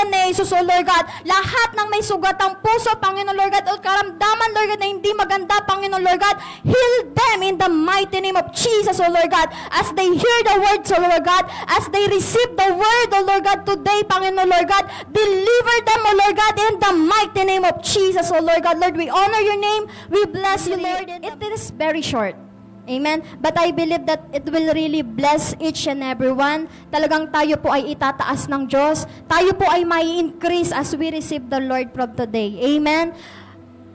pangalan ni Jesus, O Lord God. Lahat ng may sugatang puso, Panginoon Lord God, o karamdaman, Lord God, na hindi maganda, Panginoon Lord God, heal them in the mighty name of Jesus, O Lord God. As they hear the words, O Lord God, as they receive the word, O Lord God, today, Panginoon Lord God, deliver them, O Lord God, in the mighty name of Jesus, O Lord God. Lord, we honor your name. We bless you, Lord. It is very short. Amen? But I believe that it will really bless each and every one. Talagang tayo po ay itataas ng Diyos. Tayo po ay may increase as we receive the Lord from today. Amen?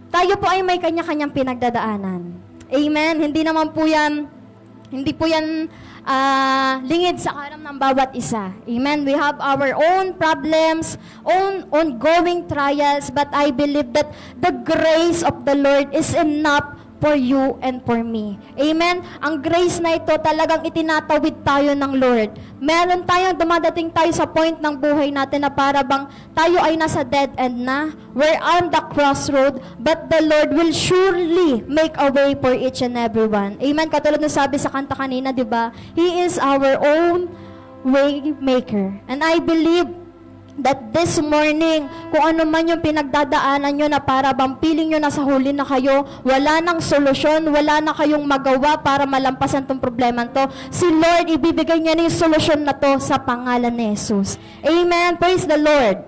Tayo po ay may kanya-kanyang pinagdadaanan. Amen? Hindi po yan lingid sa karam ng bawat isa. Amen? We have our own problems, own ongoing trials, but I believe that the grace of the Lord is enough for you and for me. Amen? Ang grace na ito talagang itinatawid tayo ng Lord. Meron tayong dumadating tayo sa point ng buhay natin na para bang tayo ay nasa dead end na. We're on the crossroad, but the Lord will surely make a way for each and every one. Amen? Katulad na sabi sa kanta kanina, di ba? He is our own way maker. And I believe that this morning, kung ano man yung pinagdadaanan nyo na para bang piling nyo na sa huli na kayo, wala nang solusyon, wala na kayong magawa para malampasan tong problema to, si Lord, ibibigay niya na yung solusyon na to sa pangalan ni Jesus. Amen. Praise the Lord.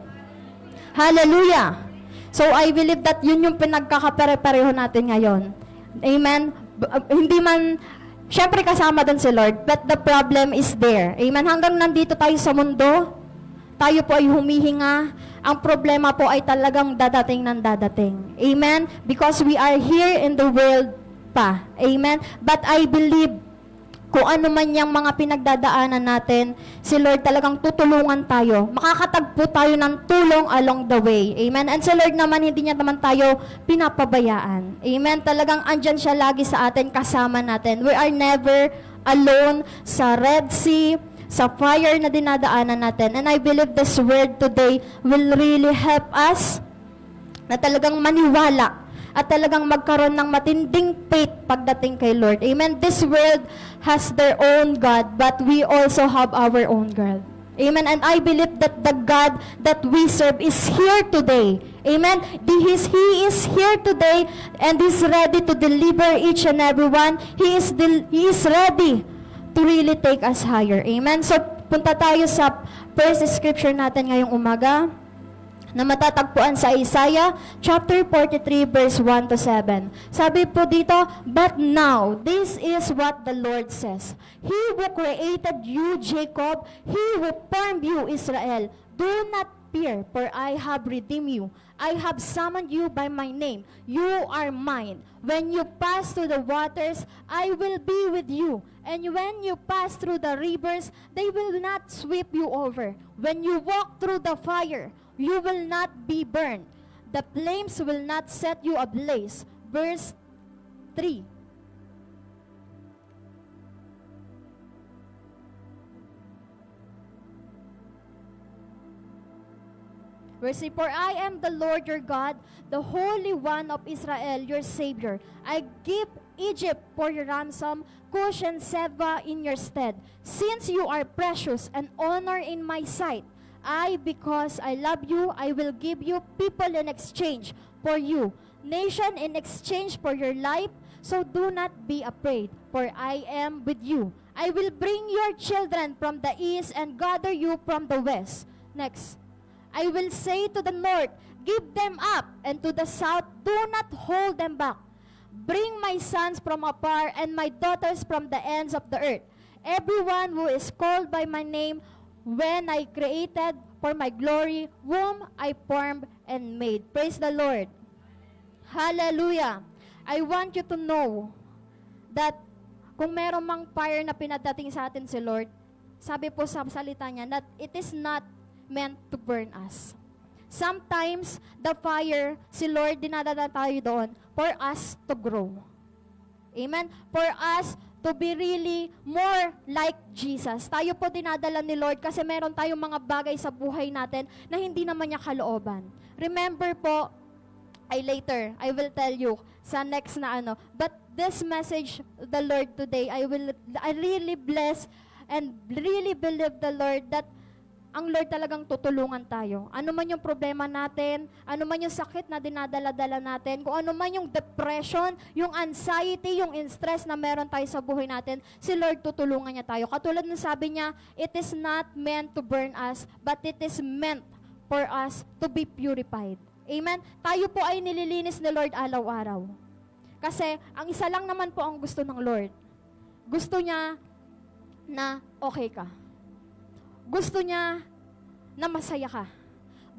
Hallelujah. So, I believe that yun yung pinagkakapare-pareho natin ngayon. Amen. Hindi man, syempre kasama doon si Lord, but the problem is there. Amen. Hanggang nandito tayo sa mundo, tayo po ay humihinga. Ang problema po ay talagang dadating ng dadating. Amen? Because we are here in the world pa. Amen? But I believe, kung ano man yung mga pinagdadaanan natin, si Lord talagang tutulungan tayo. Makakatagpo tayo ng tulong along the way. Amen? And si Lord naman, hindi niya naman tayo pinapabayaan. Amen? Talagang andyan siya lagi sa atin, kasama natin. We are never alone sa Red Sea, sa fire na dinadaanan natin. And I believe this word today will really help us na talagang maniwala at talagang magkaroon ng matinding faith pagdating kay Lord. Amen? This world has their own God, but we also have our own God. Amen? And I believe that the God that we serve is here today. Amen? He is here today and is ready to deliver each and every one. He is ready to really take us higher. Amen? So, punta tayo sa first scripture natin ngayong umaga na matatagpuan sa Isaiah chapter 43 verse 1 to 7. Sabi po dito, "But now, this is what the Lord says. He who created you, Jacob, He who formed you, Israel, do not fear, for I have redeemed you. I have summoned you by my name. You are mine. When you pass through the waters, I will be with you. And when you pass through the rivers, they will not sweep you over. When you walk through the fire, you will not be burned. The flames will not set you ablaze." Verse 3. Verse 3, "For I am the Lord your God, the Holy One of Israel, your Savior. I give Egypt for your ransom, Cush and Seba in your stead. Since you are precious and honor in my sight, because I love you, I will give you people in exchange for you, nation in exchange for your life. So do not be afraid, for I am with you. I will bring your children from the east and gather you from the west." Next. "I will say to the north, give them up, and to the south, do not hold them back. Bring my sons from afar and my daughters from the ends of the earth. Everyone who is called by my name, when I created for my glory, whom I formed and made." Praise the Lord. Hallelujah. I want you to know that kung meron mang fire na pinadating sa atin si Lord, sabi po sa salita niya, that it is not meant to burn us. Sometimes, the fire, si Lord, dinadala tayo doon for us to grow. Amen? For us to be really more like Jesus. Tayo po dinadala ni Lord kasi meron tayong mga bagay sa buhay natin na hindi naman niya kalooban. Remember po, I will tell you sa next na ano. But this message, the Lord today, I really bless and really believe the Lord that ang Lord talagang tutulungan tayo. Ano man yung problema natin, ano man yung sakit na dinadala-dala natin, kung ano man yung depression, yung anxiety, yung stress na meron tayo sa buhay natin, si Lord tutulungan niya tayo. Katulad ng sabi niya, it is not meant to burn us, but it is meant for us to be purified. Amen? Tayo po ay nililinis ni Lord araw-araw. Kasi, ang isa lang naman po ang gusto ng Lord. Gusto niya na okay ka. Gusto niya na masaya ka.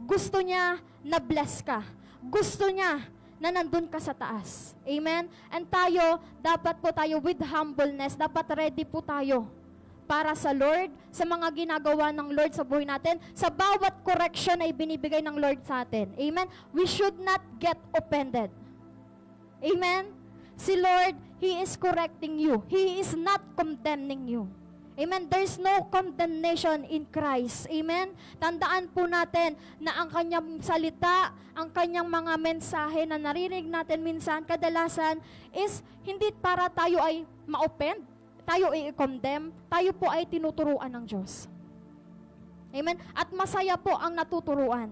Gusto niya na bless ka. Gusto niya na nandun ka sa taas. Amen? And tayo, dapat po tayo with humbleness, dapat ready po tayo para sa Lord, sa mga ginagawa ng Lord sa buhay natin, sa bawat correction na ibinibigay ng Lord sa atin. Amen? We should not get offended. Amen? Si Lord, He is correcting you. He is not condemning you. Amen? There's no condemnation in Christ. Amen? Tandaan po natin na ang kanyang salita, ang kanyang mga mensahe na naririnig natin minsan, kadalasan, is hindi para tayo ay ma-offend, tayo ay i-condemn, tayo po ay tinuturuan ng Diyos. Amen? At masaya po ang natuturuan.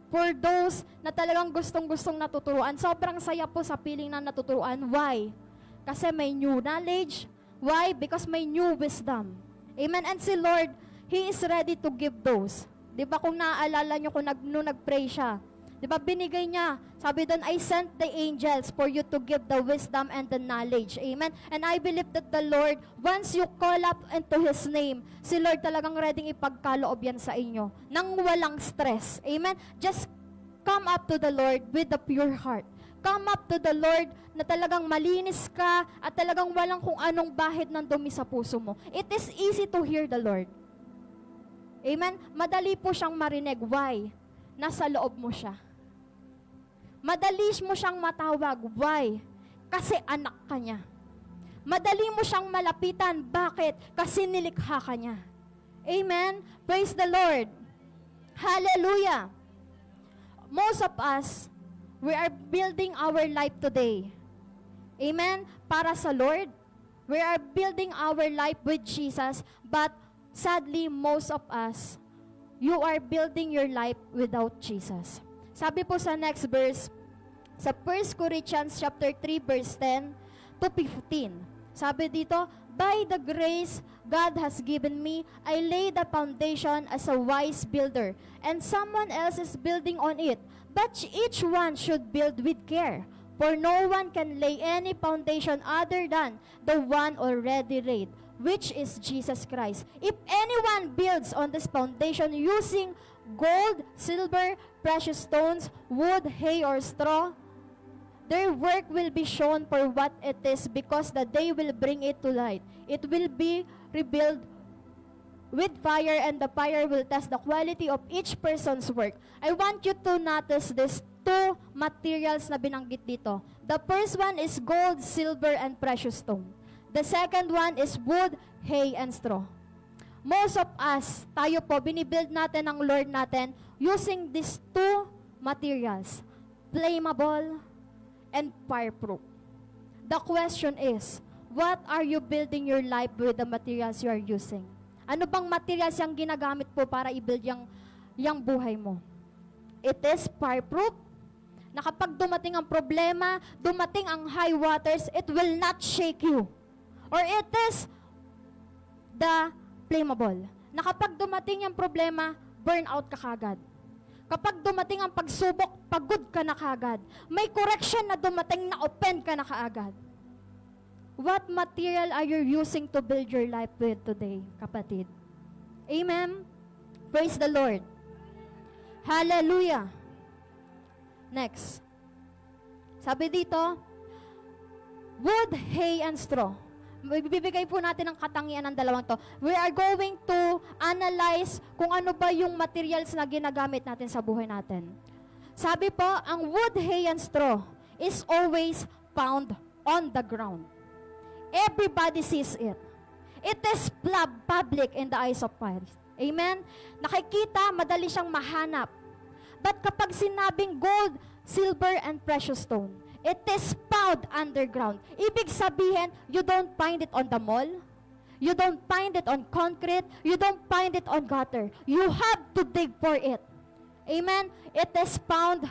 For those na talagang gustong-gustong natuturuan, sobrang saya po sa piling na natuturuan. Why? Kasi may new knowledge. Why? Because may new wisdom. Amen? And si Lord, He is ready to give those. Di ba kung naaalala nyo kung nung nag-pray siya, di ba binigay niya, sabi doon, I sent the angels for you to give the wisdom and the knowledge. Amen? And I believe that the Lord, once you call up into His name, si Lord talagang ready ipagkaloob yan sa inyo, nang walang stress. Amen? Just come up to the Lord with a pure heart. Come up to the Lord na talagang malinis ka at talagang walang kung anong bahid ng dumi sa puso mo. It is easy to hear the Lord. Amen? Madali po siyang marinig. Why? Nasa loob mo siya. Madali mo siyang matawag. Why? Kasi anak ka niya. Madali mo siyang malapitan. Bakit? Kasi nilikha ka niya. Amen? Praise the Lord. Hallelujah. Most of us, we are building our life today. Amen? Para sa Lord. We are building our life with Jesus, but sadly, most of us, you are building your life without Jesus. Sabi po sa next verse, sa 1 Corinthians chapter 3, verse 10 to 15. Sabi dito, by the grace God has given me, I lay the foundation as a wise builder, and someone else is building on it. But each one should build with care, for no one can lay any foundation other than the one already laid, which is Jesus Christ. If anyone builds on this foundation using gold, silver, precious stones, wood, hay, or straw, their work will be shown for what it is, because the day will bring it to light. It will be revealed with fire, and the fire will test the quality of each person's work. I want you to notice these two materials na binanggit dito. The first one is gold, silver, and precious stone. The second one is wood, hay, and straw. Most of us, tayo po, binibuild natin ang Lord natin using these two materials, flammable and fireproof. The question is, what are you building your life with the materials you are using? Ano bang materials yung ginagamit po para i-build yung buhay mo? It is fireproof, na kapag dumating ang problema, dumating ang high waters, it will not shake you. Or it is the flammable, na kapag dumating ang problema, burn out ka kagad. Kapag dumating ang pagsubok, pagod ka na kagad. May correction na dumating, na offend ka na kaagad. What material are you using to build your life with today, kapatid? Amen? Praise the Lord. Hallelujah. Next. Sabi dito, wood, hay, and straw. Bibigay po natin ang katangian ng dalawang to. We are going to analyze kung ano ba yung materials na ginagamit natin sa buhay natin. Sabi po, ang wood, hay, and straw is always found on the ground. Everybody sees it. It is public in the eyes of Christ. Amen? Nakikita, madali siyang mahanap. But kapag sinabing gold, silver, and precious stone, it is found underground. Ibig sabihin, you don't find it on the mall. You don't find it on concrete. You don't find it on gutter. You have to dig for it. Amen? It is found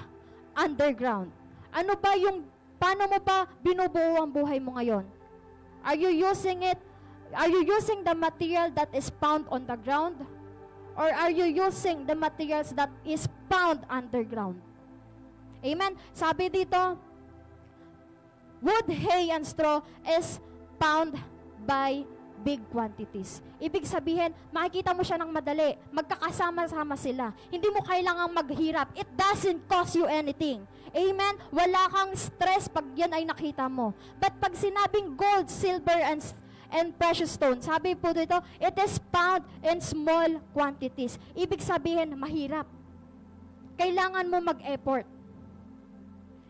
underground. Ano ba yung, paano mo ba binubuo ang buhay mo ngayon? Are you using it? Are you using the material that is found on the ground? Or are you using the materials that is found underground? Amen? Sabi dito, wood, hay, and straw is found by big quantities. Ibig sabihin, makikita mo siya ng madali. Magkakasama-sama sila. Hindi mo kailangang maghirap. It doesn't cost you anything. Amen? Wala kang stress pag yan ay nakita mo. But pag sinabing gold, silver, and precious stone, sabi po dito, it is found in small quantities. Ibig sabihin, mahirap. Kailangan mo mag-effort.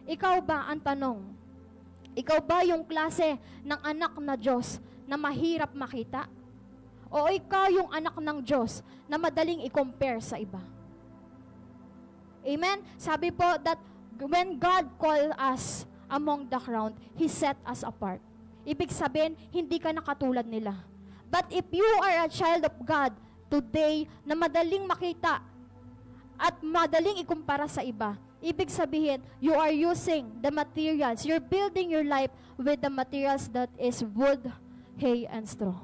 Ikaw ba, ang tanong, ikaw ba yung klase ng anak na Diyos na mahirap makita? O ikaw yung anak ng Diyos na madaling i-compare sa iba? Amen? Sabi po that when God called us among the crowd, He set us apart. Ibig sabihin, hindi ka nakatulad nila. But if you are a child of God today na madaling makita at madaling ikumpara sa iba, ibig sabihin, you are using the materials. You're building your life with the materials that is wood, hay, and straw.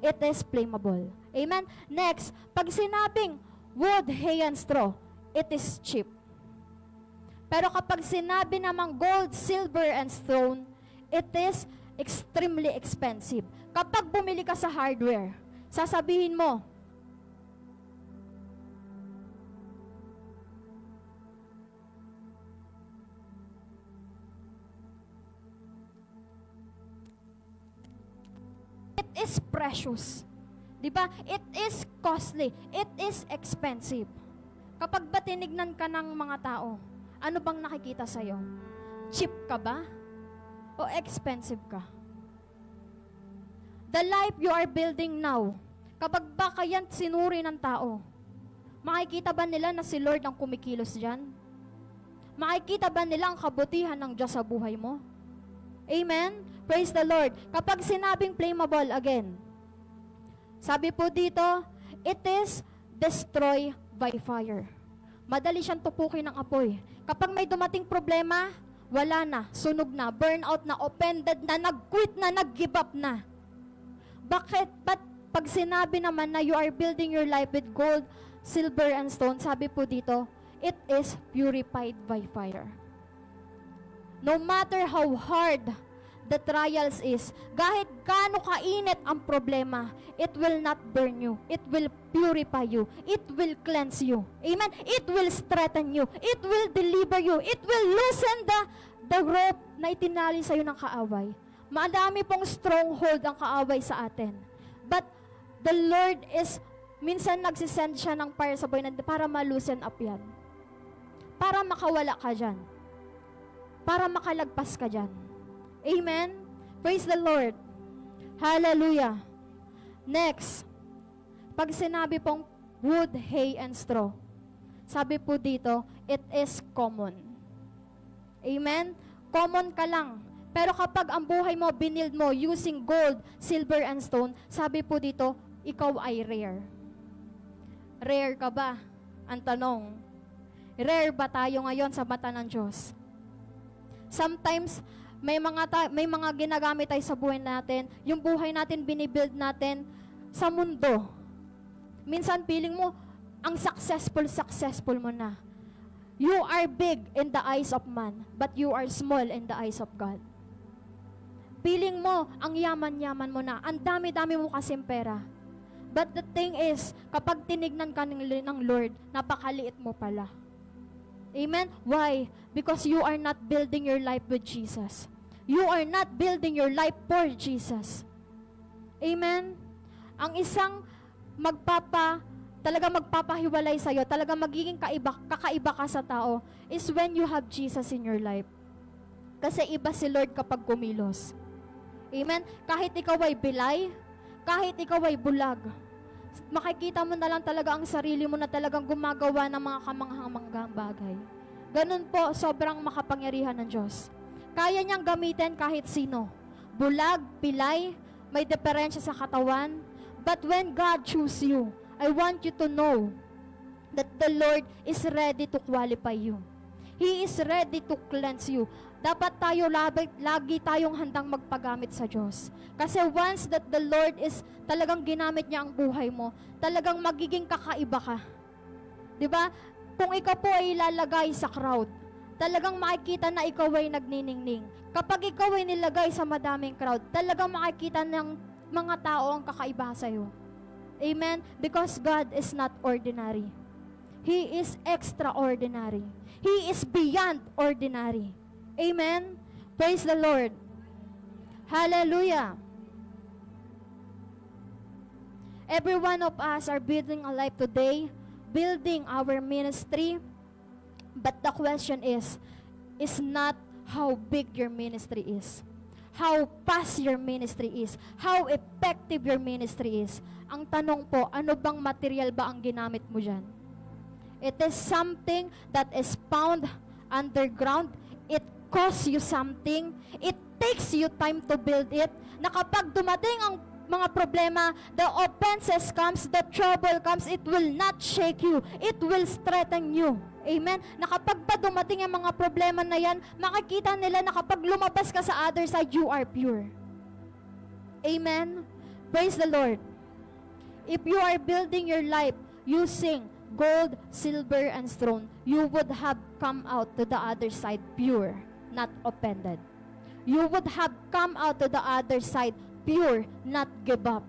It is flammable. Amen? Next, pag sinabing wood, hay, and straw, it is cheap. Pero kapag sinabi namang gold, silver, and stone, it is extremely expensive. Kapag bumili ka sa hardware, sasabihin mo, is precious. 'Di ba? It is costly. It is expensive. Kapag ba tinignan ka ng mga tao, ano bang nakikita sa iyo? Cheap ka ba? O expensive ka? The life you are building now, kapag ba kayan sinuri ng tao, makikita ba nila na si Lord ang kumikilos diyan? Makikita ba nila ang kabutihan ng Diyos sa buhay mo? Amen? Praise the Lord. Kapag sinabing flammable again, sabi po dito, it is destroy by fire. Madali siyang tupukin ng apoy. Kapag may dumating problema, wala na, sunog na, burnout na, offended na, nag-quit na, nag-give up na. Bakit? But pag sinabi naman na you are building your life with gold, silver, and stone, sabi po dito, it is purified by fire. No matter how hard the trials is, kahit gaano kainit ang problema, it will not burn you. It will purify you. It will cleanse you. Amen? It will strengthen you. It will deliver you. It will loosen the rope na itinali sa iyo ng kaaway. Madami pong stronghold ang kaaway sa atin. But the Lord is, minsan nagsisend siya ng fire sa buhay natin para ma-loosen up yan. Para makawala ka dyan. Para makalagpas ka dyan. Amen? Praise the Lord. Hallelujah. Next, pag sinabi pong wood, hay, and straw, sabi po dito, it is common. Amen? Common ka lang. Pero kapag ang buhay mo, binild mo using gold, silver, and stone, sabi po dito, ikaw ay rare. Rare ka ba? Ang tanong, rare ba tayo ngayon sa mata ng Diyos? Sometimes, may mga ginagamit tayo sa buhay natin, yung buhay natin, binibuild natin sa mundo. Minsan, feeling mo, ang successful mo na. You are big in the eyes of man, but you are small in the eyes of God. Feeling mo, ang yaman-yaman mo na, ang dami-dami mo kasing pera. But the thing is, kapag tinignan ka ng Lord, napakaliit mo pala. Amen? Why? Because you are not building your life with Jesus. You are not building your life for Jesus. Amen? Ang isang talaga magpapahiwalay sa'yo, talaga magiging kakaiba ka sa tao, is when you have Jesus in your life. Kasi iba si Lord kapag kumilos. Amen? Kahit ikaw ay bilay, kahit ikaw ay bulag, makikita mo na lang talaga ang sarili mo na talagang gumagawa ng mga kamangha-manggang bagay. Ganun po, sobrang makapangyarihan ng Diyos. Kaya niyang gamitin kahit sino. Bulag, pilay, may diferensya sa katawan. But when God chooses you, I want you to know that the Lord is ready to qualify you. He is ready to cleanse you. Dapat tayo lagi tayong handang magpagamit sa Diyos. Kasi once that the Lord is talagang ginamit niya ang buhay mo, talagang magiging kakaiba ka. 'Di ba? Kung ikaw po ay ilalagay sa crowd, talagang makikita na ikaw ay nagniningning. Kapag ikaw ay nilagay sa madaming crowd, talagang makikita ng mga tao ang kakaiba sa iyo. Amen? Because God is not ordinary. He is extraordinary. He is beyond ordinary. Amen? Praise the Lord. Hallelujah. Every one of us are building a life today, building our ministry. But the question is not how big your ministry is, how fast your ministry is, how effective your ministry is. Ang tanong po, ano bang material ba ang ginamit mo dyan? It is something that is found underground. It costs you something. It takes you time to build it. Na kapag dumating ang mga problema, the offenses comes, the trouble comes, it will not shake you. It will strengthen you. Amen? Na kapag pa dumating ang mga problema na yan, makikita nila na kapag lumabas ka sa other side, you are pure. Amen? Praise the Lord. If you are building your life using gold, silver, and stone, you would have come out to the other side pure, not offended. You would have come out to the other side pure, not give up.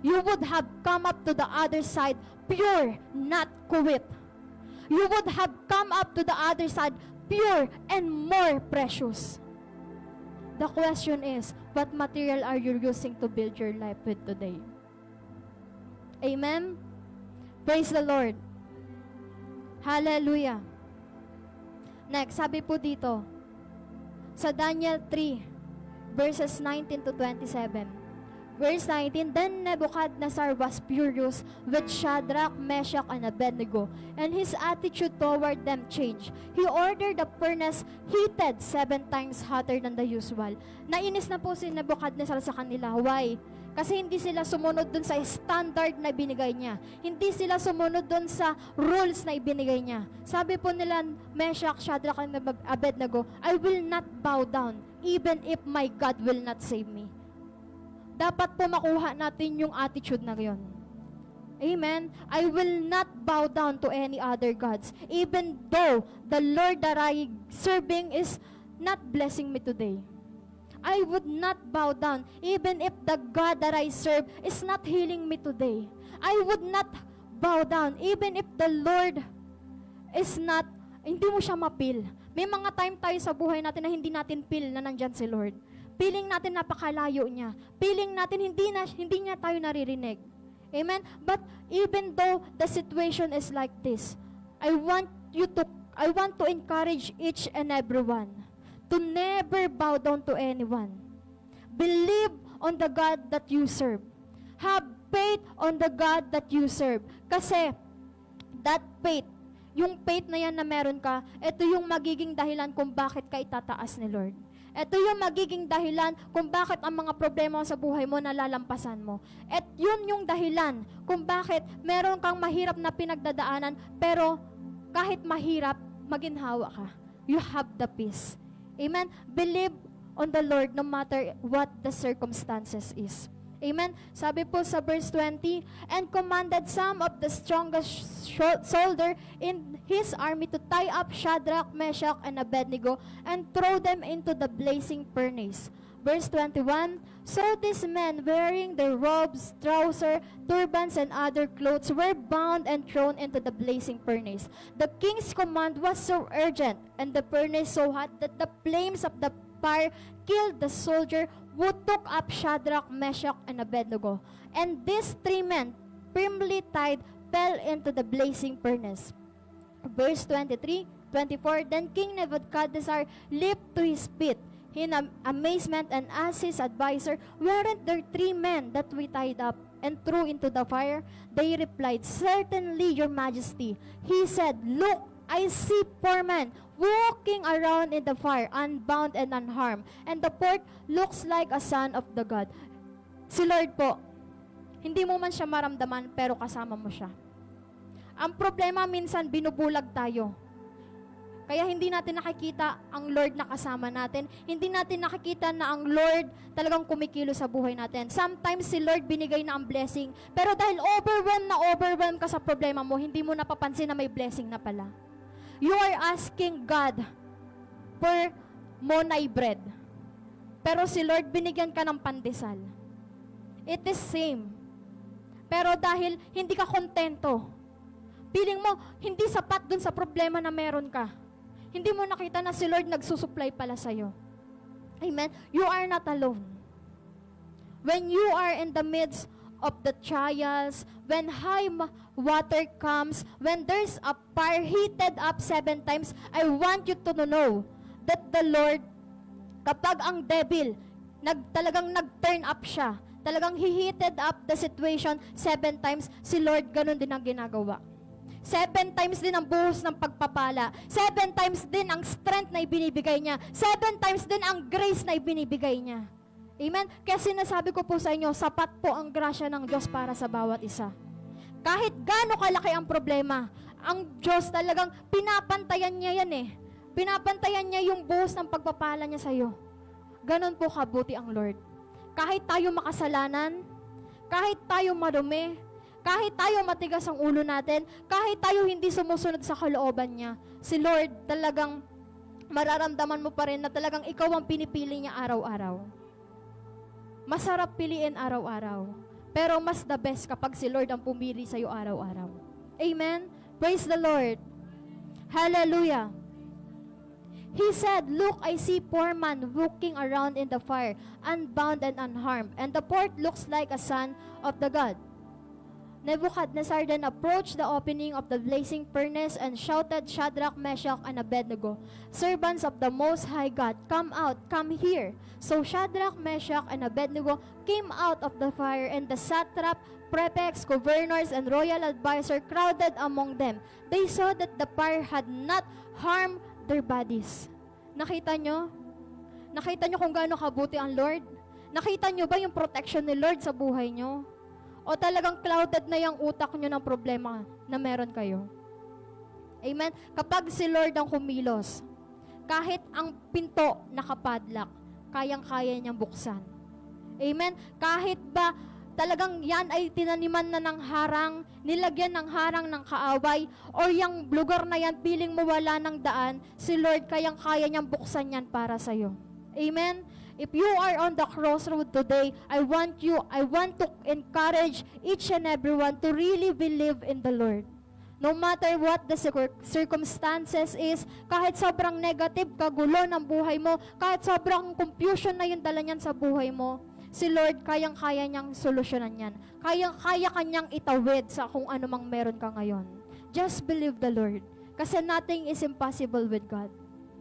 You would have come up to the other side pure, not quit. You would have come up to the other side pure and more precious. The question is, what material are you using to build your life with today? Amen? Praise the Lord. Hallelujah. Next, sabi po dito, sa Daniel 3, verses 19 to 27. Verse 19, Then Nebuchadnezzar was furious with Shadrach, Meshach, and Abednego, and his attitude toward them changed. He ordered the furnace heated 7 times hotter than the usual. Nainis na po si Nebuchadnezzar sa kanila. Why? Kasi hindi sila sumunod dun sa standard na binigay niya. Hindi sila sumunod dun sa rules na ibinigay niya. Sabi po nila, Meshach, Shadrach, and Abednego, I will not bow down, even if my God will not save me. Dapat po makuha natin yung attitude na yun. Amen? I will not bow down to any other gods, even though the Lord that I serving is not blessing me today. I would not bow down, even if the God that I serve is not healing me today. I would not bow down, even if the Lord is not, hindi mo siya mapil. May mga time tayo sa buhay natin na hindi natin feel na nandyan si Lord. Feeling natin napakalayo niya. Feeling natin hindi niya tayo naririnig. Amen? But even though the situation is like this, I want to encourage each and everyone to never bow down to anyone. Believe on the God that you serve. Have faith on the God that you serve. Kasi that faith, yung faith na yan na meron ka, ito yung magiging dahilan kung bakit ka itataas ni Lord. Ito yung magiging dahilan kung bakit ang mga problema sa buhay mo nalalampasan mo. At yun yung dahilan kung bakit meron kang mahirap na pinagdadaanan, pero kahit mahirap, maginhawa ka. You have the peace. Amen? Believe on the Lord no matter what the circumstances is. Amen? Sabi po sa verse 20, And commanded some of the strongest soldier in his army to tie up Shadrach, Meshach, and Abednego and throw them into the blazing furnace. Verse 21, So these men, wearing their robes, trousers, turbans, and other clothes, were bound and thrown into the blazing furnace. The king's command was so urgent, and the furnace so hot that the flames of the fire killed the soldier who took up Shadrach, Meshach, and Abednego. And these 3 men, firmly tied, fell into the blazing furnace. Verse 23, 24, Then King Nebuchadnezzar leaped to his feet in amazement and asked his advisor, Weren't there 3 men that we tied up and threw into the fire? They replied, Certainly, your majesty. He said, Look, I see 4 men walking around in the fire, unbound and unharmed, and the fourth looks like a son of the God. Si Lord po, hindi mo man siya maramdaman, pero kasama mo siya. Ang problema, minsan binubulag tayo. Kaya hindi natin nakikita ang Lord na kasama natin. Hindi natin nakikita na ang Lord talagang kumikilo sa buhay natin. Sometimes si Lord binigay na ang blessing, pero dahil overwhelmed ka sa problema mo, hindi mo napapansin na may blessing na pala. You are asking God for monay bread. Pero si Lord binigyan ka ng pandesal. It is same. Pero dahil hindi ka kontento, feeling mo hindi sapat dun sa problema na meron ka. Hindi mo nakita na si Lord nagsusupply pala sa'yo. Amen? You are not alone. When you are in the midst of the trials, when high water comes, when there's a fire heated up 7 times, I want you to know that the Lord, kapag ang devil, talagang nag-turn up siya, talagang he-heated up the situation 7 times, si Lord ganun din ang ginagawa. 7 times din ang buhos ng pagpapala. 7 times din ang strength na ibinibigay niya. 7 times din ang grace na ibinibigay niya. Amen? Kaya sinasabi ko po sa inyo, sapat po ang grasya ng Diyos para sa bawat isa. Kahit gaano kalaki ang problema, ang Diyos talagang pinapantayan niya yan eh. Pinapantayan niya yung buhos ng pagpapala niya sa'yo. Ganon po kabuti ang Lord. Kahit tayo makasalanan, kahit tayo madumi, kahit tayo matigas ang ulo natin, kahit tayo hindi sumusunod sa kalooban niya, si Lord talagang mararamdaman mo pa rin na talagang ikaw ang pinipili niya araw-araw. Masarap piliin araw-araw, pero mas the best kapag si Lord ang pumili sa'yo araw-araw. Amen? Praise the Lord. Hallelujah. He said, "Look, I see poor man walking around in the fire, unbound and unharmed, and the port looks like a son of the God." Nebuchadnezzar then approached the opening of the blazing furnace and shouted, "Shadrach, Meshach, and Abednego, servants of the Most High God, come out, come here." So Shadrach, Meshach, and Abednego came out of the fire, and the satrap, prefects, governors, and royal advisor crowded among them. They saw that the fire had not harmed their bodies. Nakita nyo? Nakita nyo kung gaano kabuti ang Lord? Nakita nyo ba yung protection ni Lord sa buhay nyo? O talagang clouded na yung utak nyo ng problema na meron kayo? Amen? Kapag si Lord ang kumilos, kahit ang pinto nakapadlock, kayang-kaya niyang buksan. Amen? Kahit ba talagang yan ay tinaniman na ng harang, nilagyan ng harang ng kaaway, or yung lugar na yan, piling mo wala ng daan, si Lord kayang-kaya niyang buksan yan para sa'yo. Amen? If you are on the crossroad today, I want to encourage each and everyone to really believe in the Lord. No matter what the circumstances is, kahit sobrang negative, kagulo ng buhay mo, kahit sobrang confusion na yung dala niyan sa buhay mo, si Lord, kayang-kaya niyang solusyonan yan. Kayang-kaya kanyang itawid sa kung ano mang meron ka ngayon. Just believe the Lord. Kasi nothing is impossible with God.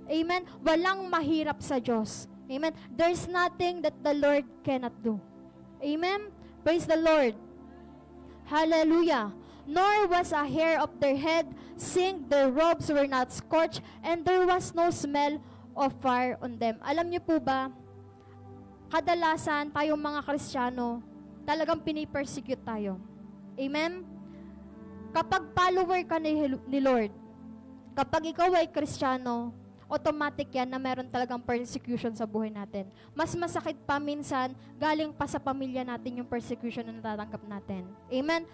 Amen? Walang mahirap sa Diyos. Amen? There's nothing that the Lord cannot do. Amen? Praise the Lord. Hallelujah. Nor was a hair of their head singed, their robes were not scorched, and there was no smell of fire on them. Alam niyo po ba, kadalasan tayong mga Kristiyano, talagang pinipersecute tayo. Amen? Kapag follower ka ni Lord, kapag ikaw ay Kristiyano, automatic yan na meron talagang persecution sa buhay natin. Mas masakit pa minsan, galing pa sa pamilya natin yung persecution na natatanggap natin. Amen?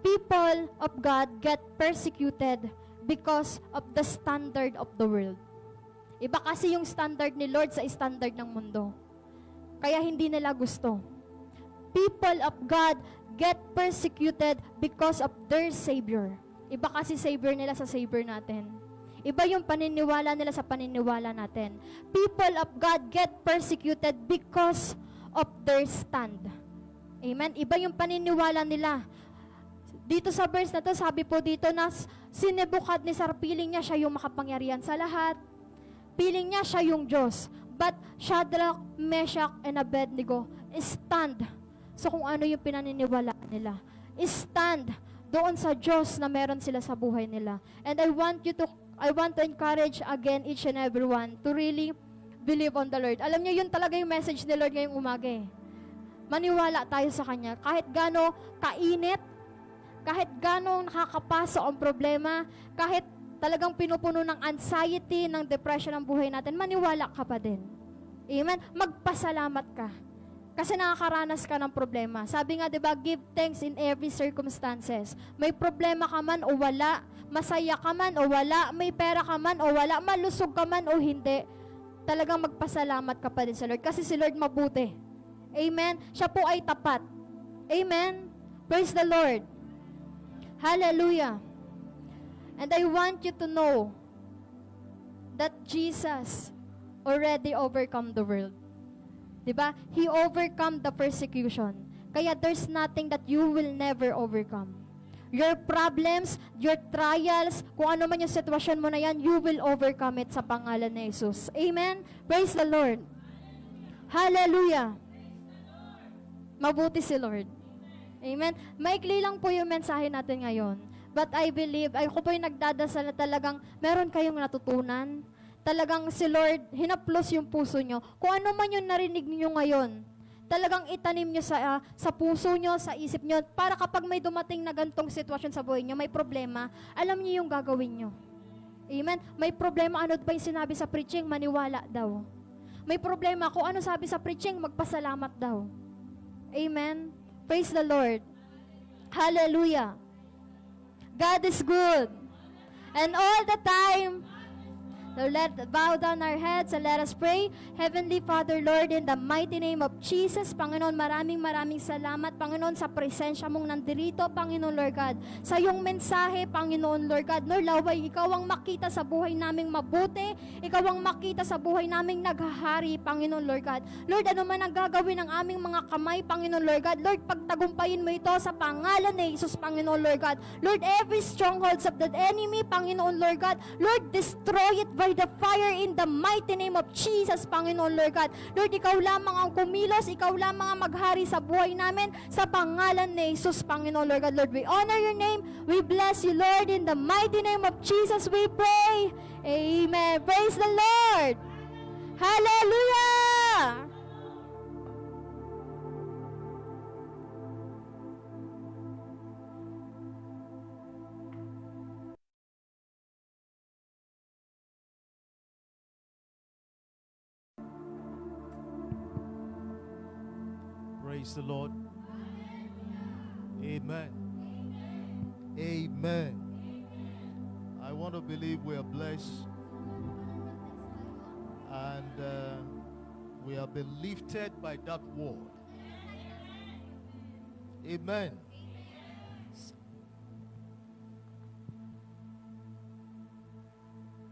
People of God get persecuted because of the standard of the world. Iba kasi yung standard ni Lord sa standard ng mundo. Kaya hindi nila gusto. People of God get persecuted because of their Savior. Iba kasi Savior nila sa Savior natin. Iba yung paniniwala nila sa paniniwala natin. People of God get persecuted because of their stand. Amen? Iba yung paniniwala nila. Dito sa verse na to, sabi po dito na si Nebuchadnezzar, piling niya siya yung makapangyarihan sa lahat. Piling niya siya yung Diyos. But Shadrach, Meshach, and Abednego stand. So kung ano yung pinaniniwala nila, stand doon sa Diyos na meron sila sa buhay nila. And I want to encourage again each and everyone to really believe on the Lord. Alam niyo, yun talaga yung message ni Lord ngayong umaga eh. Maniwala tayo sa Kanya. Kahit gaano kainit, kahit gaano nakakapaso ang problema, kahit talagang pinupuno ng anxiety, ng depression ang buhay natin, maniwala ka pa din. Amen? Magpasalamat ka. Kasi nakakaranas ka ng problema. Sabi nga, diba, give thanks in every circumstances. May problema ka man o wala, masaya ka man o wala, may pera ka man o wala, malusog ka man o hindi, talagang magpasalamat ka pa din sa Lord. Kasi si Lord mabuti. Amen? Siya po ay tapat. Amen? Praise the Lord. Hallelujah. And I want you to know that Jesus already overcome the world. Diba? He overcome the persecution. Kaya there's nothing that you will never overcome. Your problems, your trials, kung ano man yung sitwasyon mo na yan, you will overcome it sa pangalan ni Jesus. Amen? Praise the Lord. Hallelujah. Mabuti si Lord. Amen? Maikli lang po yung mensahe natin ngayon. But I believe, ako po yung nagdadasal na talagang meron kayong natutunan. Talagang si Lord, hinaplos yung puso nyo. Kung ano man yung narinig nyo ngayon, talagang itanim nyo sa puso nyo, sa isip nyo, para kapag may dumating na gantong sitwasyon sa buhay nyo, may problema, alam nyo yung gagawin nyo. Amen? May problema, ano ba yung sinabi sa preaching? Maniwala daw. May problema, kung ano sabi sa preaching, magpasalamat daw. Amen? Praise the Lord. Hallelujah. God is good. And all the time, so let's bow down our heads and let us pray. Heavenly Father, Lord, in the mighty name of Jesus, Panginoon, maraming salamat, Panginoon, sa presensya mong nandirito, Panginoon, Lord God. Sa iyong mensahe, Panginoon, Lord God, Lord, laway, ikaw ang makita sa buhay naming mabuti, ikaw ang makita sa buhay naming naghahari, Panginoon, Lord God. Lord, ano man ang gagawin ng aming mga kamay, Panginoon, Lord God, Lord, pagtagumpayin mo ito sa pangalan ni Jesus, Panginoon, Lord God. Lord, every strongholds of the enemy, Panginoon, Lord God, Lord, destroy it by the fire in the mighty name of Jesus, Panginoon, Lord God. Lord, ikaw lamang ang kumilos, ikaw lamang ang maghari sa buhay namin, sa pangalan ni Jesus, Panginoon, Lord God. Lord, we honor your name, we bless you, Lord, in the mighty name of Jesus, we pray. Amen. Praise the Lord. Hallelujah. Praise the Lord. Amen. Amen. I want to believe we are blessed and we have been lifted by that word. Amen.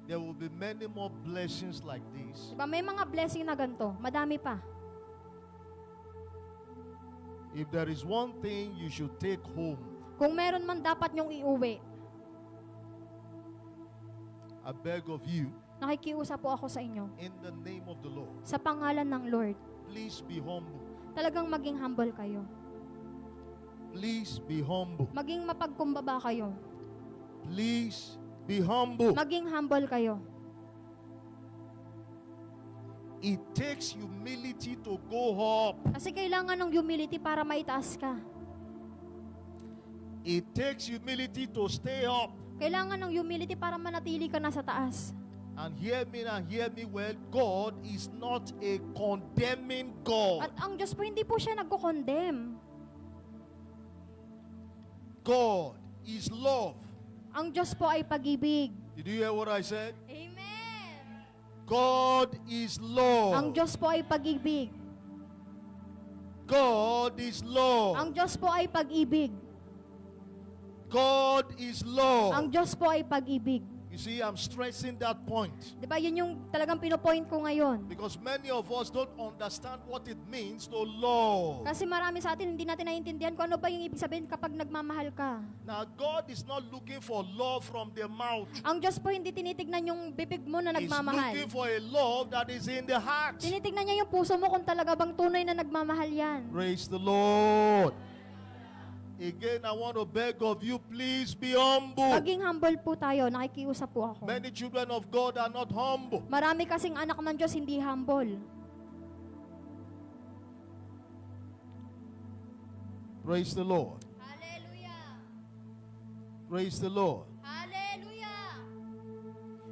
There will be many more blessings like this. Diba, may mga blessing na ganito, madami pa. If there is one thing you should take home, Kung meron man dapat nyong iuwi, I beg of you, nakikiusap po ako sa inyo, in the name of the Lord, sa pangalan ng Lord, please be humble. talagang maging humble kayo. Please be humble. Maging mapagkumbaba kayo. Please be humble. Maging humble kayo. It takes humility to go up. Kasi kailangan ng humility para maitaas ka. It takes humility to stay up. Kailangan ng humility para manatili ka na sa taas. And hear me well, God is not a condemning God. At ang Diyos po, hindi po siya nagko-condemn. God is love. Ang Diyos po ay pag-ibig. Did you hear what I said? Amen. God is love. Ang Diyos po ay pag-ibig. God is love. Ang Diyos po ay pag-ibig. God is love. Ang Diyos po ay pag-ibig. You see, I'm stressing that point. Diba, yun yung talagang pinopoint ko ngayon. Because many of us don't understand what it means to love. Kasi marami sa atin, hindi natin naiintindihan kung ano ba yung ibig sabihin kapag nagmamahal ka. Now, God is not looking for love from the mouth. Ang Diyos po hindi tinitignan yung bibig mo na He's nagmamahal. looking for a love that is in the heart. Tinitignan niya yung puso mo kung talaga bang tunay na nagmamahal yan. Praise the Lord. Again, I want to beg of you, please be humble. Maging humble po tayo, nakikiusap po ako. Many children of God are not humble. Marami kasing anak ng Diyos hindi humble. Praise the Lord. Hallelujah. Praise the Lord. Hallelujah.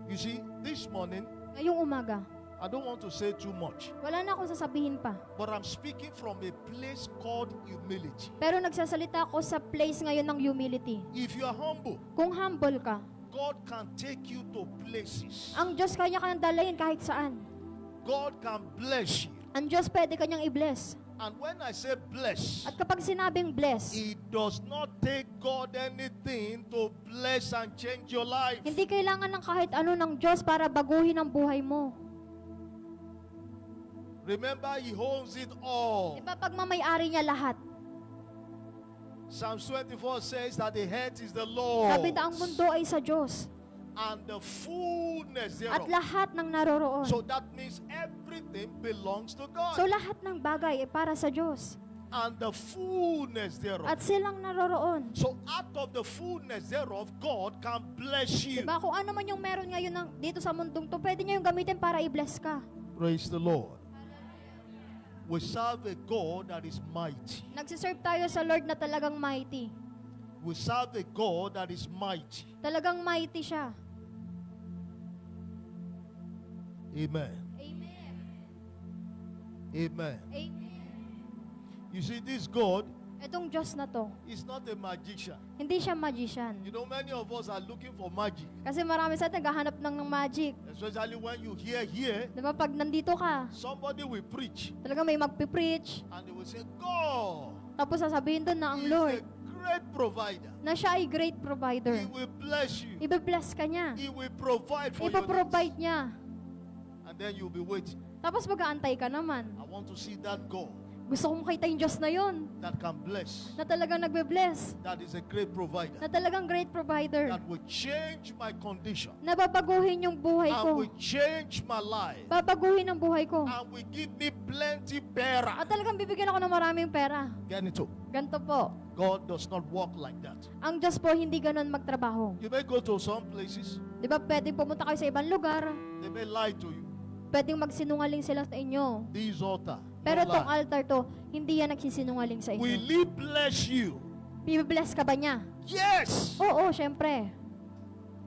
You see, this morning, Ngayong umaga, I don't want to say too much, wala na akong sasabihin pa. but I'm speaking from a place called humility. Pero nagsasalita ako sa place ngayon ng humility. If you are humble, Kung humble ka, God can take you to places. ang Diyos kanya kang dalayin kahit saan. God can bless you. Ang Diyos pwede kanyang i-bless. And when I say bless, At kapag sinabing bless, it does not take God anything to bless and change your life. hindi kailangan ng kahit ano ng Diyos para baguhin ang buhay mo. Remember, He owns it all. Diba pag mamayari niya lahat? Psalm 24 says that the head is the Lord, Sabi na ang mundo ay sa Diyos. and the fullness At thereof. lahat ng naroroon. So that means everything belongs to God. So lahat ng bagay ay para sa Diyos. And the fullness thereof. At silang naroroon. So out of the fullness thereof, God can bless you. Diba kung ano man yung meron ngayon dito sa mundong to, pwede niya yung gamitin para i-bless ka. Praise the Lord. We serve a God that is mighty. Nagsiserve tayo sa Lord na talagang mighty. We serve a God that is mighty. Talagang mighty siya. Amen. Amen. Amen. Amen. You see, this God Itong Diyos na to, is not a magician. hindi siya magician. You know, many of us are looking for magic. Kasi marami sa atin naghahanap ng magic. Especially when you hear here, Diba pag nandito ka, somebody will preach. talagang may magpipreach. And they will say, God Tapos sasabihin doon na ang is Lord, a great provider. na siya ay great provider. He will bless you. Ibe-bless ka niya. He will provide for your Ipaprovide needs. niya. And then you'll be waiting. Tapos mag-aantay ka naman. I want to see that God Gusto kong makita yung Diyos na yun, that can bless, na talagang nagbe-bless, that is a great provider, na talagang great provider, that will change my condition, na babaguhin yung buhay and ko. will change my life, Babaguhin ang buhay ko. and will give me plenty bearer. At talagang bibigyan ako ng maraming pera. Ganito. Ganito po. God does not walk like that. Ang Diyos po hindi ganun magtrabaho. You may go to some places, Di ba pwedeng pumunta kayo sa ibang lugar, they may lie to you. pwedeng magsinungaling sila sa inyo. This altar, Pero no tong lie. altar to, hindi yan nagsisinungaling sa Will inyo. He bless you? Bibless ka ba niya? Yes. Oo, syempre.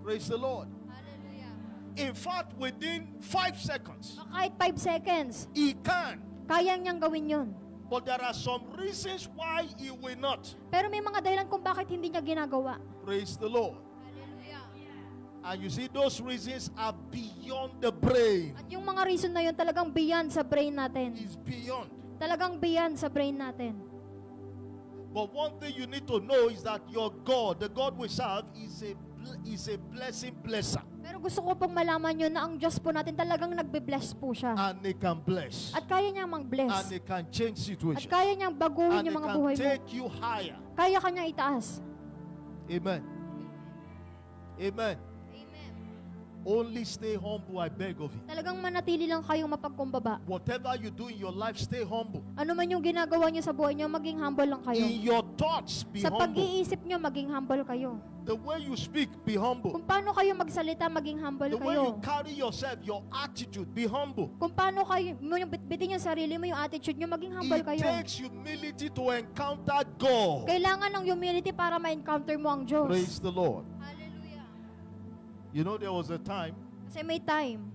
Praise the Lord. Hallelujah. In fact, within 5 seconds, Kahit 5 seconds, He can. kaya niyang gawin yun. But there are some reasons why He will not. Pero may mga dahilan kung bakit hindi niya ginagawa. Praise the Lord. Hallelujah. And you see, those reasons are beyond the brain. At yung mga reason na yun talagang beyond sa brain natin. It's beyond. Talagang beyond sa brain natin. But one thing you need to know is that your God, the God we serve, is a blessing blesser. Pero gusto ko pong malaman nyo na ang Diyos po natin talagang nagbe-bless po siya. And He can bless. At kaya niyang And mag-bless. He can change At situations. kaya niyang baguhin And He yung mga can buhay mo. take you higher. Kaya ka niyang itaas. Amen. Amen. Amen. Only stay humble, I beg of you. Talagang manatili lang kayong mapagkumbaba. Whatever you do in your life, stay humble. Ano man yung ginagawa niyo sa buhay niyo, maging humble lang kayo. In your thoughts, be Sa humble. pag-iisip niyo, maging humble kayo. The way you speak, be humble. Kung paano kayo magsalita, maging humble The way you kayo. carry yourself, your attitude, be humble. Kung paano kayo, yung bitbitin yung sarili mo, yung attitude niyo, maging humble It kayo. takes humility to encounter God. Kailangan ng humility para ma-encounter mo ang Diyos. Praise the Lord. Hallelujah. You know, there was a time Kasi may time,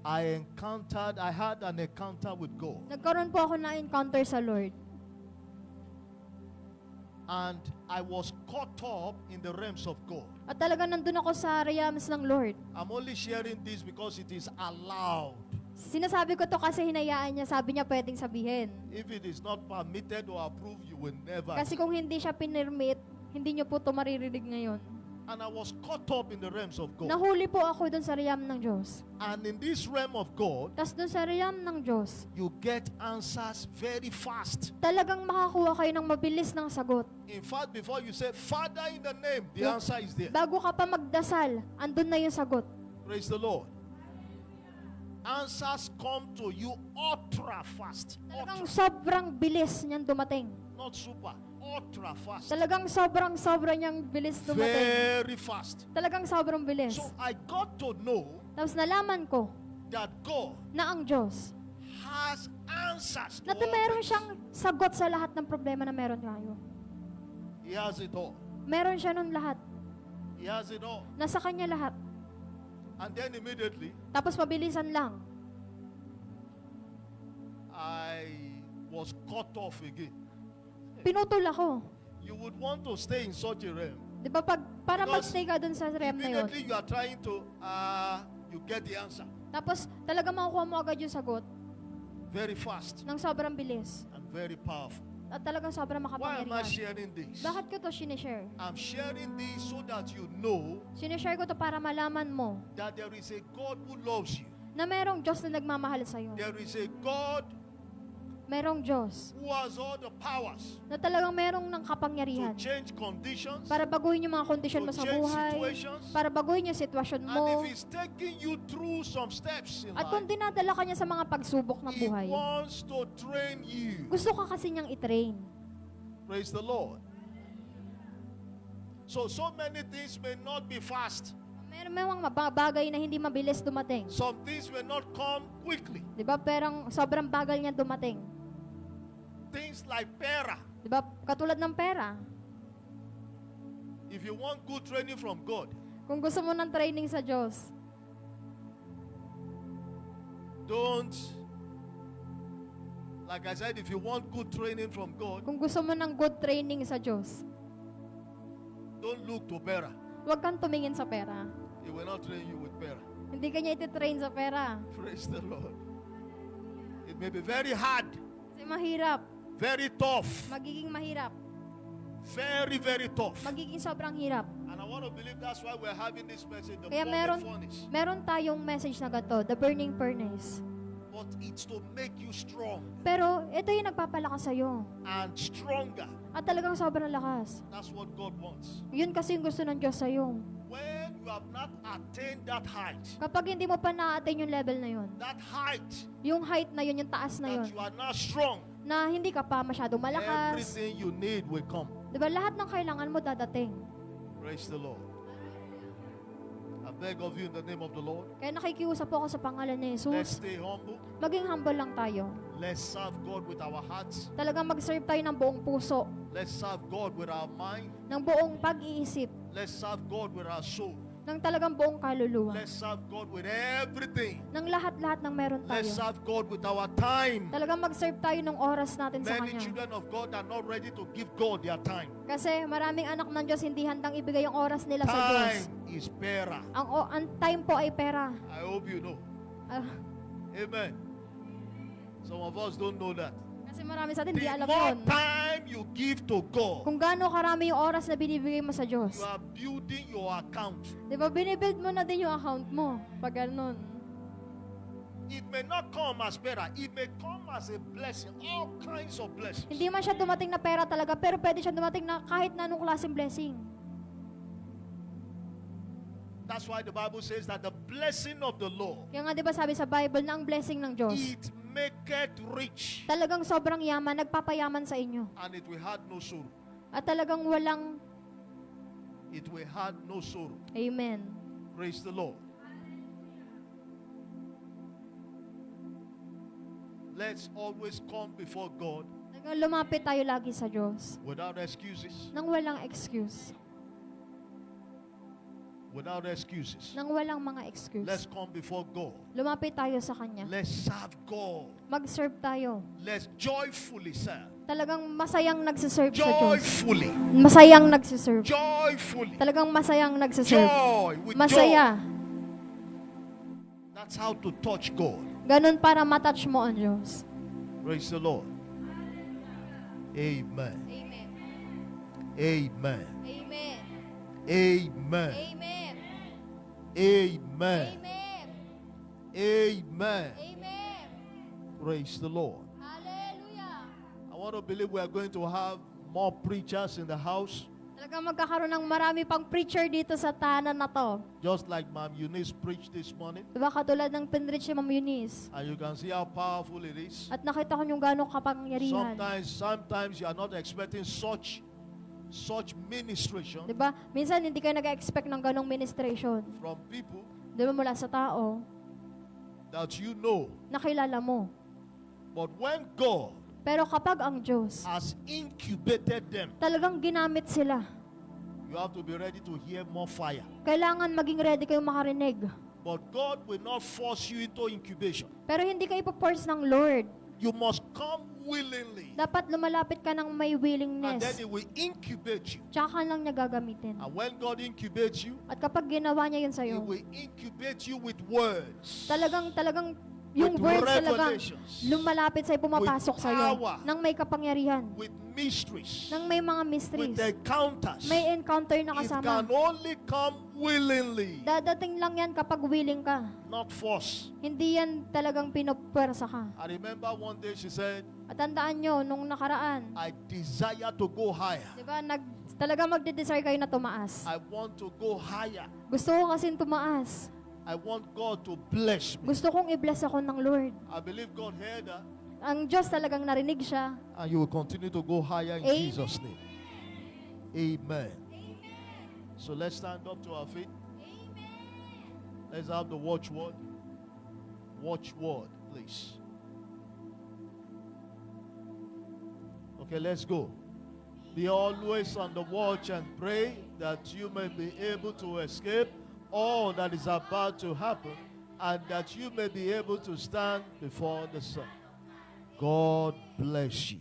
I had an encounter with God. nagkaroon po ako na encounter sa Lord. And I was caught up in the realms of God. At talaga nandun ako sa realms ng Lord. I'm only sharing this because it is allowed. Sinasabi ko to kasi hinayaan niya, sabi niya pwedeng sabihin. If it is not permitted or approved, you will never. Kasi kung hindi siya pinirmit, hindi niyo po to maririnig ngayon. And I was caught up in the realms of God. Nahuli po ako dun sa realm ng Diyos. And in this realm of God, Tapos dun sa realm ng Diyos, you get answers very fast. talagang makakuha kayo ng mabilis ng sagot. In fact, before you say, Father in the name, the answer is there. Bago ka pa magdasal, andun na yung sagot. Praise the Lord. Answers come to you ultra fast. Talagang Ultra, sobrang bilis niyan dumating. not super. Ultra fast. Talagang sobra niyang bilis dumating. Very fast. Talagang sobrang bilis. So I got to know Tapos nalaman ko that God na ang Diyos has answers to Na all meron things. siyang sagot sa lahat ng problema na meron tayo. He has it all. Meron siya nun lahat. He has it all. Nasa kanya lahat. And then immediately, Tapos mabilisan lang. I was cut off again. Pinutol ako. You would want to stay in such a realm. Di ba para Because mag-stay ka dun sa realm na yun. Immediately you are trying to, you get the answer. Tapos talaga makukuha mo agad yung sagot Very fast ng sobrang bilis. and very powerful. At talagang sobrang Why am I makapangyarihan. sharing this? Bakit ko to sinishare? I'm sharing this so that you know Sinishare ko to para malaman mo that there is a God who loves you. na merong Diyos na nagmamahal sa'yo. There is a God Merong Diyos who has all the powers na talagang merong ng to kapangyarihan change conditions. para baguhin yung mga kondisyon mo To sa change buhay, situations. para baguhin yung sitwasyon And mo. if He's taking you through some steps in At kung life, dinadala ka niya sa mga pagsubok ng He buhay, wants to train you. gusto ka kasi niyang i-train. Praise the Lord. So many things may not be fast. Meron mga bagay na hindi mabilis dumating. Some things may not come quickly. Di ba? Pero sobrang bagal niya dumating. Things like pera. Di ba? Katulad ng pera. If you want good training from God, Kung gusto mo ng training sa Diyos, don't, like I said, if you want good training from God, kung gusto mo ng good training sa Diyos, don't look to pera. huwag kang tumingin sa pera. He will not train you with pera. Hindi ka niya iti-train sa pera. Praise the Lord. It may be very hard, Kasi mahirap. very tough, Magiging mahirap. very, very tough. Magiging sobrang hirap. And I want to believe that's why we're having this message, the Kaya burning furnace. meron tayong message na gato, the burning furnace. But it's to make you strong Pero ito yung nagpapalakas sa'yo. and stronger. At talagang sobrang lakas. That's what God wants. Yun kasi yung gusto ng Diyos sa'yo. When you have not attained that height, Kapag hindi mo pa na-attain yung level na yun, that height yung height na yun, yung taas na yun, that you are not strong, na hindi ka pa masyadong malakas, everything you need will come. diba lahat ng kailangan mo dadating. Praise the Lord. I beg of you in the name of the Lord, Kaya nakikiusap po ako sa pangalan ni let's Jesus, stay humble. maging humble lang tayo. Let's serve God with our hearts. Talagang mag-serve tayo ng buong puso, Let's serve God with our mind. ng buong pag-iisip, Let's serve God with our soul. ng talagang buong kaluluwa, Let's serve God with everything. ng lahat-lahat ng meron Let's tayo. serve God with our time. Talagang mag-serve tayo ng oras natin sa Many Kanya. children of God are not ready to give God their time. Kasi maraming anak ng Diyos hindi handang ibigay yung oras nila sa Diyos. Time is pera. Ang time po ay pera. I hope you know. Ah, Amen. Some of us don't know that. kasi marami sa atin The hindi alam more yun. time you give to God, Kung gaano karami yung oras na binibigay mo sa Diyos. you are building your account. Di ba, binibuild mo na din yung account mo. Pag ganun. It may not come as pera. It may come as a blessing. All kinds of blessings. Hindi man siya dumating na pera talaga, pero pwede siya dumating na kahit na anong klaseng blessing. That's why the Bible says that the blessing of the Lord, Kaya nga di ba sabi sa Bible na ang blessing ng Diyos, it maketh rich, talagang sobrang yaman, nagpapayaman sa inyo. and it will have no sorrow. At talagang walang, It will have no sorrow. amen. Praise the Lord. Let's always come before God Talagang lumapit tayo lagi sa Diyos. without excuses. Nang walang excuse. Without excuses. Nang walang mga excuse. Let's come before God. Lumapit tayo sa Kanya. Let's serve God. Mag-serve tayo. Let's joyfully serve. Talagang masayang nagsiserve sa Diyos. Joyfully. Masayang nagsiserve. Joyfully. Talagang masayang nagsiserve. Joy. With Masaya. joy. That's how to touch God. Ganun para matouch mo ang Diyos. Praise the Lord. Amen. Amen. Amen. Amen. Amen. Amen. Amen. Amen. Amen. Amen. Praise the Lord. Hallelujah. I want to believe we are going to have more preachers in the house, Talagang magkakaroon ng marami pang preacher dito sa tahanan na to. just like Ma'am Eunice preached this morning. Diba katulad ng pinreach ni Ma'am Eunice. And you can see how powerful it is. At nakita ko yung gano'ng kapangyarihan. Sometimes you are not expecting such ministration Diba? Minsan hindi kayo nag-expect ng ganong ministration. from people Diba mula sa tao that you know na kilala mo. But when God Pero kapag ang Diyos, has incubated them, talagang ginamit sila, you have to be ready to hear more fire. kailangan maging ready kayong makarinig. But God will not force you into incubation. Pero hindi kayo ipo-force ng Lord. You must come willingly. Dapat lumalapit ka ng may And then willingness. He will incubate you. Tsaka lang niya gagamitin. And when God incubates you, At kapag ginawa niya yun He sa'yo, will incubate you with words. talagang yung With words talagang revelations. lumalapit sa'yo, pumapasok With sa'yo. power. Nang may kapangyarihan. With mysteries. Nang may mga With mysteries. encounters. May encounter na It kasama. can only come willingly, Dadating lang yan kapag willing ka. not force. Hindi yan talagang pinupwersa ka. I remember one day she said, At tandaan nyo, nung nakaraan, I desire to go higher. di ba, talaga magde-desire kayo na tumaas. I want to go higher. Gusto ko kasing tumaas. I want God to bless me. Gusto kong i-bless ako ng Lord. I believe God heard that. Ang Diyos talagang narinig siya. And you will continue to go higher in Amen. Jesus' name. Amen. So let's stand up to our feet. Let's have the watchword. Watchword, please. Okay, let's go. Be always on the watch and pray that you may be able to escape all that is about to happen, and that you may be able to stand before the sun. God bless you.